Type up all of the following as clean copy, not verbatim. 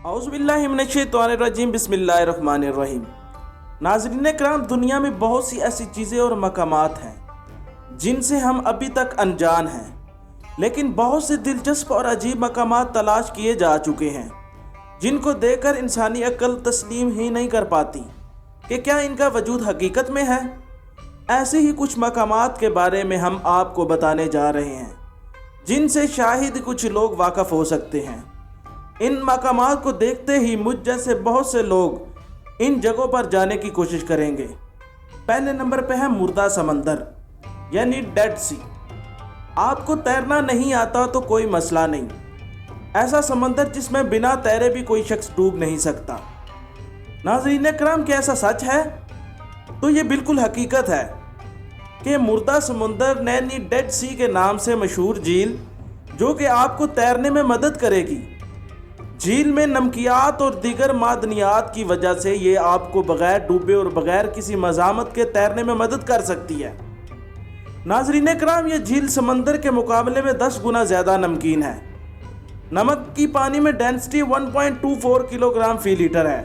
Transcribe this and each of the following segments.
औज़ु बिल्लाहि मिनश्शैतानिर्रजीम बिस्मिल्लाहिर्रहमानिर्रहीम। नाज़रीन कराम, दुनिया में बहुत सी ऐसी चीज़ें और मकामात हैं जिनसे हम अभी तक अनजान हैं, लेकिन बहुत से दिलचस्प और अजीब मकामात तलाश किए जा चुके हैं जिनको देखकर इंसानी अक्ल तस्लीम ही नहीं कर पाती कि क्या इनका वजूद हकीकत में है। ऐसे ही कुछ मकामात के बारे में हम आपको बताने जा रहे हैं जिनसे शायद कुछ लोग वाकिफ़ हो सकते हैं। इन मकामात को देखते ही मुझ जैसे बहुत से लोग इन जगहों पर जाने की कोशिश करेंगे। पहले नंबर पे है मुर्दा समंदर यानी डेड सी। आपको तैरना नहीं आता तो कोई मसला नहीं, ऐसा समंदर जिसमें बिना तैरे भी कोई शख्स डूब नहीं सकता। नाज़रीन कराम, क्या ऐसा सच है? तो ये बिल्कुल हकीकत है कि मुर्दा समंदर यानी डेड सी के नाम से मशहूर झील, जो कि आपको तैरने में मदद करेगी। झील में नमकियात और दीगर मादनियात की वजह से ये आपको बगैर डूबे और बगैर किसी मज़ामत के तैरने में मदद कर सकती है। नाज़रीन कराम, ये झील समंदर के मुकाबले में 10 गुना ज़्यादा नमकीन है। नमक की पानी में डेंसिटी 1.24 किलोग्राम फी लीटर है,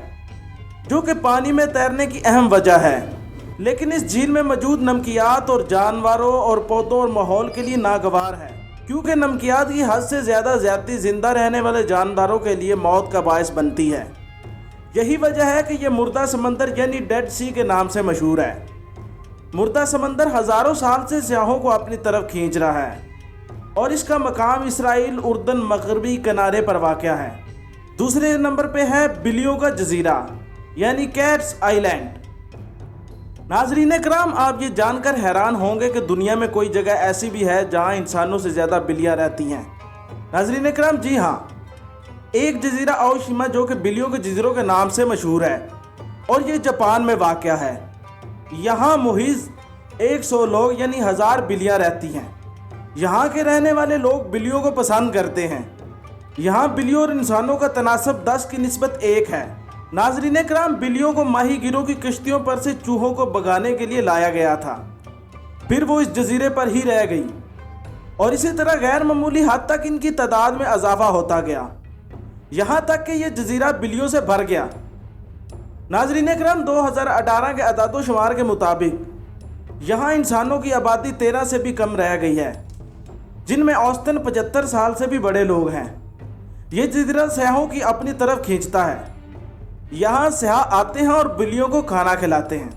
जो कि पानी में तैरने की अहम वजह है। लेकिन इस झील में मौजूद नमकियात और जानवरों और पौधों और माहौल के लिए नागवार है, क्योंकि नमकियात की हद से ज़्यादा ज़्यादती ज़िंदा रहने वाले जानदारों के लिए मौत का बायस बनती है। यही वजह है कि यह मुर्दा समंदर यानी डेड सी के नाम से मशहूर है। मुर्दा समंदर हज़ारों साल से सयाहों को अपनी तरफ खींच रहा है और इसका मकाम इसराइल उर्दन मगरबी किनारे पर वाक़या है। दूसरे नंबर पे है बिल्लियों का जजीरा यानी कैट्स आइलैंड। नाज़रीन कराम, आप ये जानकर हैरान होंगे कि दुनिया में कोई जगह ऐसी भी है जहां इंसानों से ज़्यादा बिल्लियां रहती हैं। नाज़रीन कराम, जी हाँ, एक जजीरा आओशिमा जो कि बिल्लियों के जजीरों के नाम से मशहूर है और ये जापान में वाक़या है। यहाँ मुहिज़ 100 लोग यानी 1000 बिल्लियाँ रहती हैं। यहाँ के रहने वाले लोग बिल्लियों को पसंद करते हैं। यहाँ बिल्लियों और इंसानों का तनासब 10 की निस्बत 1 है। नाज़रीन कराम, बिल्लियों को माही गिरों की किश्तियों पर से चूहों को भगाने के लिए लाया गया था, फिर वो इस जजीरे पर ही रह गई और इसी तरह गैर मामूली हद तक इनकी तादाद में इजाफा होता गया, यहाँ तक कि यह जजीरा बिल्लियों से भर गया। नाज़रीन कराम, 2018 के अदाद-ओ-शुमार के मुताबिक यहाँ इंसानों की आबादी 13 से भी कम रह गई है, जिनमें औसतन 75 साल से भी बड़े लोग हैं। ये जजीरा सयाहों की अपनी तरफ खींचता है। यहाँ सयाह आते हैं और बिल्लियों को खाना खिलाते हैं।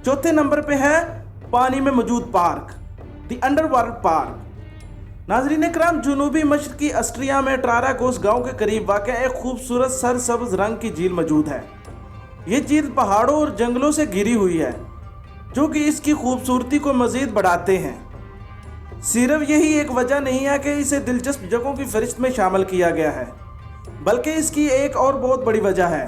चौथे नंबर पे है पानी में मौजूद पार्क, द अंडरवाटर पार्क। नाज़रीन कराम, जनूबी मशरकी ऑस्ट्रिया में ट्रारागोस गांव के करीब वाक़या एक खूबसूरत सरसब्ज रंग की झील मौजूद है। ये झील पहाड़ों और जंगलों से घिरी हुई है, जो कि इसकी खूबसूरती को मज़ीद बढ़ाते हैं। सिर्फ यही एक वजह नहीं है कि इसे दिलचस्प जगहों की फहरिस्त में शामिल किया गया है, बल्कि इसकी एक और बहुत बड़ी वजह है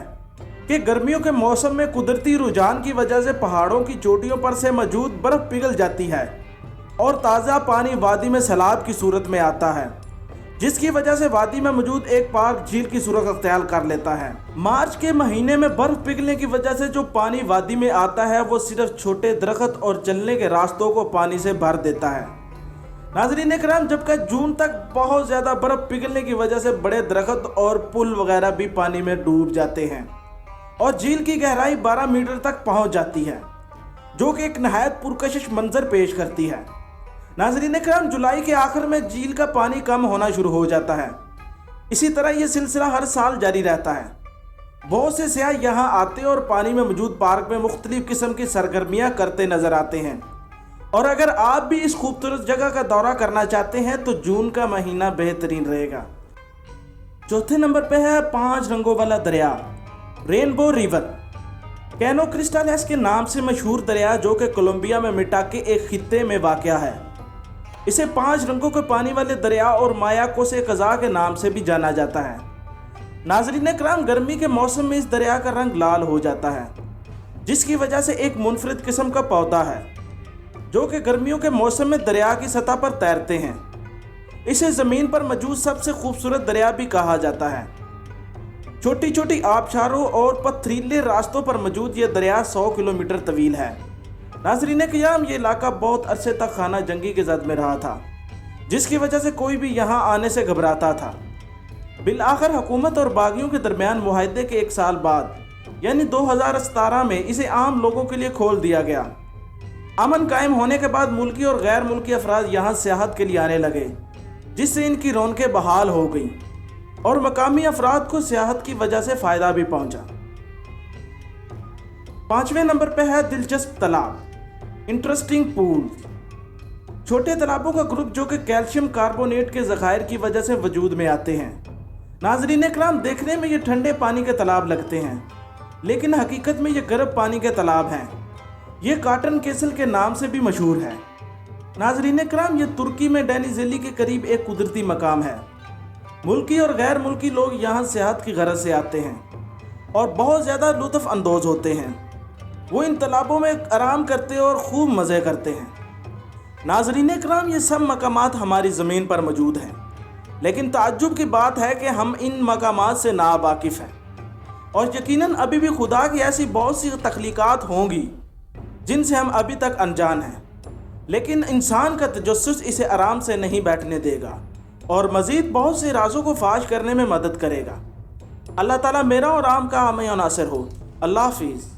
कि गर्मियों के मौसम में कुदरती रुझान की वजह से पहाड़ों की चोटियों पर से मौजूद बर्फ़ पिघल जाती है और ताज़ा पानी वादी में सैलाब की सूरत में आता है, जिसकी वजह से वादी में मौजूद एक पार्क झील की सूरत अख्तियार कर लेता है। मार्च के महीने में बर्फ़ पिघलने की वजह से जो पानी वादी में आता है वो सिर्फ छोटे दरख्त और चलने के रास्तों को पानी से भर देता है। नाज़रीन कराम, जबकि जून तक बहुत ज़्यादा बर्फ़ पिघलने की वजह से बड़े दरख्त और पुल वगैरह भी पानी में डूब जाते हैं और झील की गहराई 12 मीटर तक पहुंच जाती है, जो कि एक नहायत पुरकशिश मंजर पेश करती है। नाज़रीन कराम, जुलाई के आखिर में झील का पानी कम होना शुरू हो जाता है। इसी तरह यह सिलसिला हर साल जारी रहता है। बहुत से सयाह यहाँ आते और पानी में मौजूद पार्क में मुख्तलिफ किस्म की सरगर्मियाँ करते नज़र आते हैं। और अगर आप भी इस खूबसूरत जगह का दौरा करना चाहते हैं तो जून का महीना बेहतरीन रहेगा। चौथे नंबर पे है 5 रंगों वाला दरिया, रेनबो रिवर। कैनो क्रिस्टालेस के नाम से मशहूर दरिया, जो कि कोलंबिया में मिटा के एक खित्ते में वाक़या है। इसे 5 रंगों के पानी वाले दरिया और मायाको से कज़ा के नाम से भी जाना जाता है। नाज़रीन कराम, गर्मी के मौसम में इस दरिया का रंग लाल हो जाता है, जिसकी वजह से एक मुनफरिद किस्म का पौधा है जो कि गर्मियों के मौसम में दरिया की सतह पर तैरते हैं। इसे ज़मीन पर मौजूद सबसे खूबसूरत दरिया भी कहा जाता है। छोटी छोटी आबशारों और पथरीले रास्तों पर मौजूद ये दरिया 100 किलोमीटर तवील है। नाज़रीन क़याम, ये इलाका बहुत अरसे तक खाना जंगी के जद में रहा था, जिसकी वजह से कोई भी यहाँ आने से घबराता था। بالآخر حکومت اور باغیوں کے درمیان معاہدے کے 1 سال بعد یعنی 2017 میں اسے عام لوگوں کے لیے کھول دیا گیا۔ امن قائم ہونے کے بعد ملکی اور غیر ملکی افراد یہاں سیاحت کے لیے آنے لگے، جس سے ان کی رونقیں بحال ہو گئیں اور مقامی افراد کو سیاحت کی وجہ سے فائدہ بھی پہنچا۔ 5ویں نمبر پہ ہے دلچسپ تالاب، انٹرسٹنگ پولز۔ چھوٹے تالابوں کا گروپ جو کہ کیلشیم کاربونیٹ کے ذخائر کی وجہ سے وجود میں آتے ہیں۔ ناظرین اکرام، دیکھنے میں یہ ٹھنڈے پانی کے تالاب لگتے ہیں، لیکن حقیقت میں یہ گرم پانی کے تالاب ہیں۔ یہ کاٹن کیسل کے نام سے بھی مشہور ہے۔ ناظرین اکرام، یہ ترکی میں ڈینیزلی کے قریب ایک قدرتی مقام ہے۔ ملکی اور غیر ملکی لوگ یہاں سیاحت کی غرض سے آتے ہیں اور بہت زیادہ لطف اندوز ہوتے ہیں۔ وہ ان تالابوں میں آرام کرتے اور خوب مزے کرتے ہیں۔ ناظرین اکرام، یہ سب مقامات ہماری زمین پر موجود ہیں، لیکن تعجب کی بات ہے کہ ہم ان مقامات سے ناواقف ہیں، اور یقیناً ابھی بھی خدا کی ایسی بہت سی تخلیقات ہوں گی جن سے ہم ابھی تک انجان ہیں، لیکن انسان کا تجسس اسے آرام سے نہیں بیٹھنے دے گا اور مزید بہت سے رازوں کو فاش کرنے میں مدد کرے گا۔ اللہ تعالیٰ میرا اور عام کا حامی و ناصر ہو۔ اللہ حافظ۔